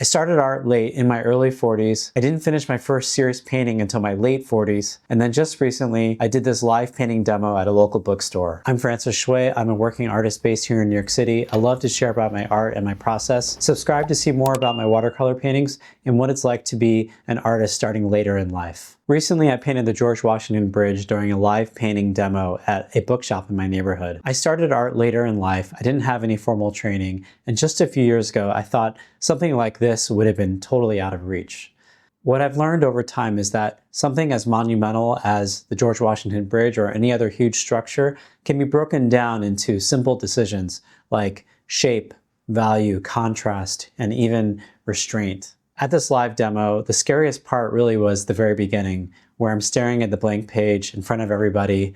I started art late in my early 40s. I didn't finish my first serious painting until my late 40s. And then just recently, I did this live painting demo at a local bookstore. I'm Francis Shui. I'm a working artist based here in New York City. I love to share about my art and my process. Subscribe to see more about my watercolor paintings and what it's like to be an artist starting later in life. Recently, I painted the George Washington Bridge during a live painting demo at a bookshop in my neighborhood. I started art later in life. I didn't have any formal training, and just a few years ago, I thought something like this would have been totally out of reach. What I've learned over time is that something as monumental as the George Washington Bridge or any other huge structure can be broken down into simple decisions like shape, value, contrast, and even restraint. At this live demo, the scariest part really was the very beginning, where I'm staring at the blank page in front of everybody.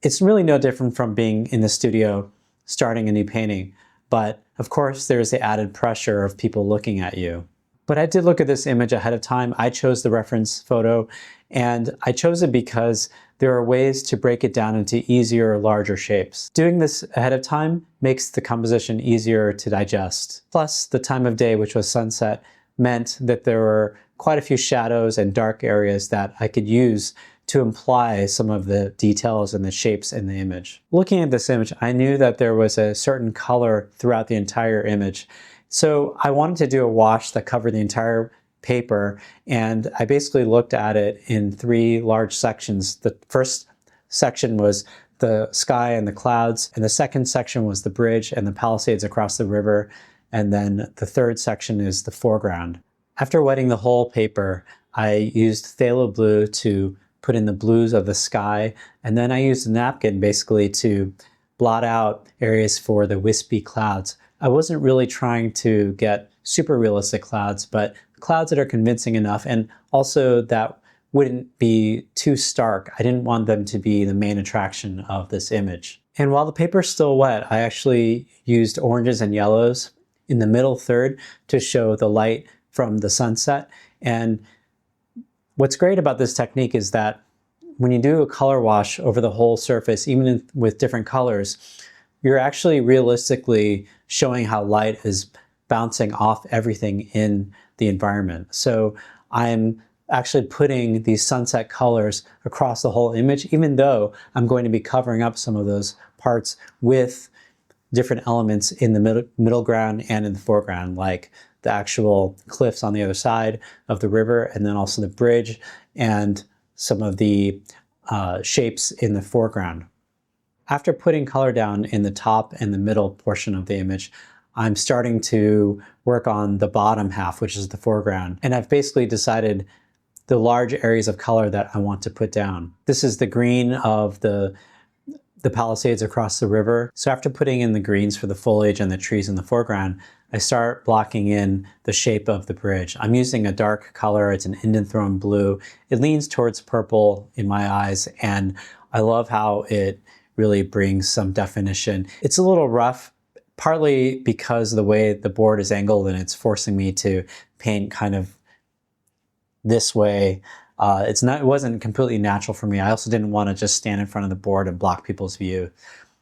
It's really no different from being in the studio starting a new painting, but of course there's the added pressure of people looking at you. But I did look at this image ahead of time. I chose the reference photo, and I chose it because there are ways to break it down into easier, larger shapes. Doing this ahead of time makes the composition easier to digest. Plus, the time of day, which was sunset, meant that there were quite a few shadows and dark areas that I could use to imply some of the details and the shapes in the image. Looking at this image, I knew that there was a certain color throughout the entire image. So I wanted to do a wash that covered the entire paper, and I basically looked at it in three large sections. The first section was the sky and the clouds, and the second section was the bridge and the palisades across the river, and then the third section is the foreground. After wetting the whole paper, I used phthalo blue to put in the blues of the sky, and then I used a napkin basically to blot out areas for the wispy clouds. I wasn't really trying to get super realistic clouds, but clouds that are convincing enough, and also that wouldn't be too stark. I didn't want them to be the main attraction of this image. And while the paper's still wet, I actually used oranges and yellows in the middle third to show the light from the sunset. And what's great about this technique is that when you do a color wash over the whole surface, even with different colors, you're actually realistically showing how light is bouncing off everything in the environment. So I'm actually putting these sunset colors across the whole image, even though I'm going to be covering up some of those parts with different elements in the middle ground and in the foreground, like the actual cliffs on the other side of the river, and then also the bridge and some of the shapes in the foreground. After putting color down in the top and the middle portion of the image, I'm starting to work on the bottom half, which is the foreground. And I've basically decided the large areas of color that I want to put down. This is the green of the palisades across the river. So after putting in the greens for the foliage and the trees in the foreground, I start blocking in the shape of the bridge. I'm using a dark color. It's an Indanthrone blue. It leans towards purple in my eyes, and I love how it really brings some definition. It's a little rough, partly because of the way the board is angled and it's forcing me to paint kind of this way. It wasn't completely natural for me. I also didn't want to just stand in front of the board and block people's view.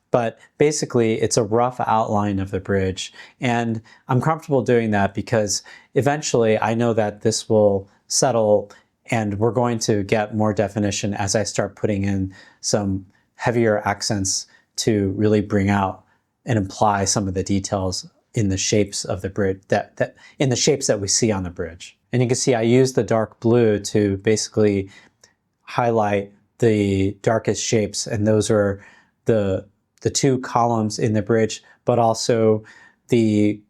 But basically, it's a rough outline of the bridge. And I'm comfortable doing that because eventually I know that this will settle and we're going to get more definition as I start putting in some heavier accents to really bring out and imply some of the details in the shapes of the bridge, in the shapes that we see on the bridge. And you can see I used the dark blue to basically highlight the darkest shapes, and those are the two columns in the bridge, but also the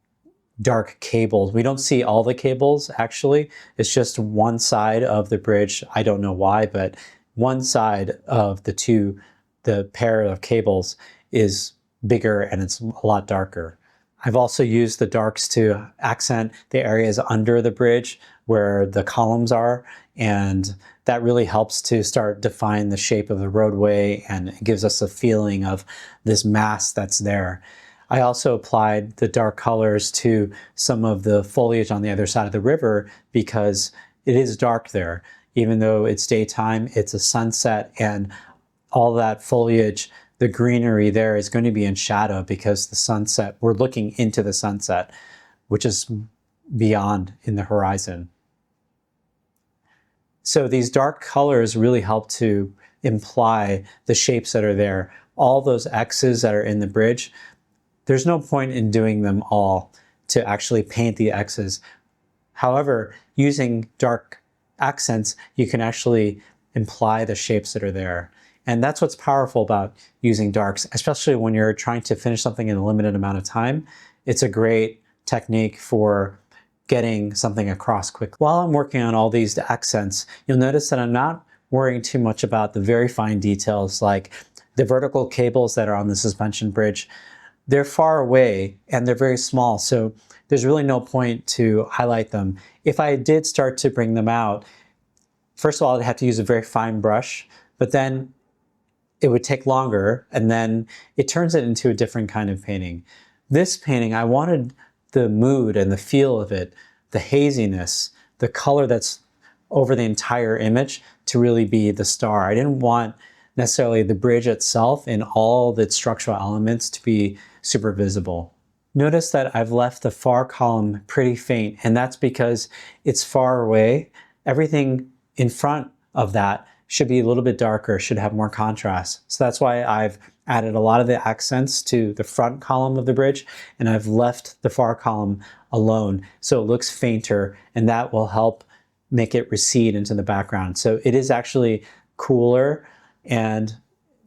dark cables. We don't see all the cables, actually. It's just one side of the bridge. I don't know why, but one side of the pair of cables is bigger and it's a lot darker. I've also used the darks to accent the areas under the bridge where the columns are, and that really helps to start define the shape of the roadway, and it gives us a feeling of this mass that's there. I also applied the dark colors to some of the foliage on the other side of the river because it is dark there. Even though it's daytime, it's a sunset, and all that foliage, the greenery there is going to be in shadow because the sunset, we're looking into the sunset, which is beyond in the horizon. So these dark colors really help to imply the shapes that are there. All those X's that are in the bridge, there's no point in doing them all to actually paint the X's. However, using dark accents, you can actually imply the shapes that are there. And that's what's powerful about using darks, especially when you're trying to finish something in a limited amount of time. It's a great technique for getting something across quickly. While I'm working on all these accents, you'll notice that I'm not worrying too much about the very fine details like the vertical cables that are on the suspension bridge. They're far away and they're very small, so there's really no point to highlight them. If I did start to bring them out, first of all, I'd have to use a very fine brush, but then it would take longer, and then it turns it into a different kind of painting. This painting, I wanted the mood and the feel of it, the haziness, the color that's over the entire image to really be the star. I didn't want necessarily the bridge itself and all the structural elements to be super visible. Notice that I've left the far column pretty faint, and that's because it's far away. Everything in front of that should be a little bit darker, should have more contrast. So that's why I've added a lot of the accents to the front column of the bridge, and I've left the far column alone so it looks fainter, and that will help make it recede into the background. So it is actually cooler, and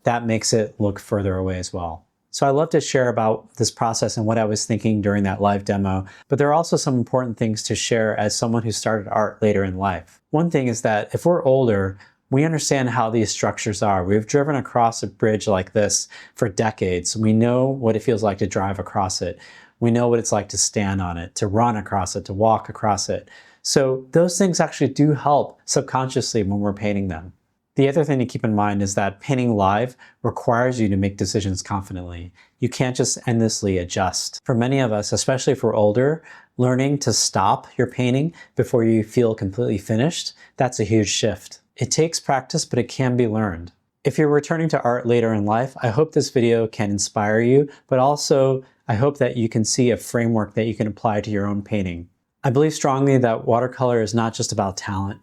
that makes it look further away as well. So I love to share about this process and what I was thinking during that live demo, but there are also some important things to share as someone who started art later in life. One thing is that if we're older, we understand how these structures are. We've driven across a bridge like this for decades. We know what it feels like to drive across it. We know what it's like to stand on it, to run across it, to walk across it. So those things actually do help subconsciously when we're painting them. The other thing to keep in mind is that painting live requires you to make decisions confidently. You can't just endlessly adjust. For many of us, especially if we're older, learning to stop your painting before you feel completely finished, that's a huge shift. It takes practice, but it can be learned. If you're returning to art later in life, I hope this video can inspire you, but also I hope that you can see a framework that you can apply to your own painting. I believe strongly that watercolor is not just about talent.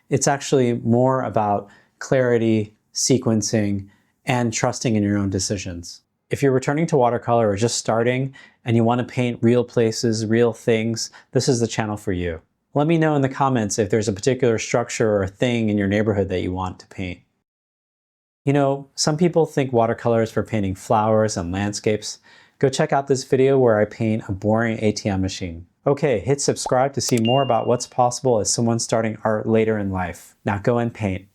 It's actually more about clarity, sequencing, and trusting in your own decisions. If you're returning to watercolor or just starting and you want to paint real places, real things, this is the channel for you. Let me know in the comments if there's a particular structure or a thing in your neighborhood that you want to paint. You know, some people think watercolor is for painting flowers and landscapes. Go check out this video where I paint a boring ATM machine. Okay, hit subscribe to see more about what's possible as someone starting art later in life. Now go and paint.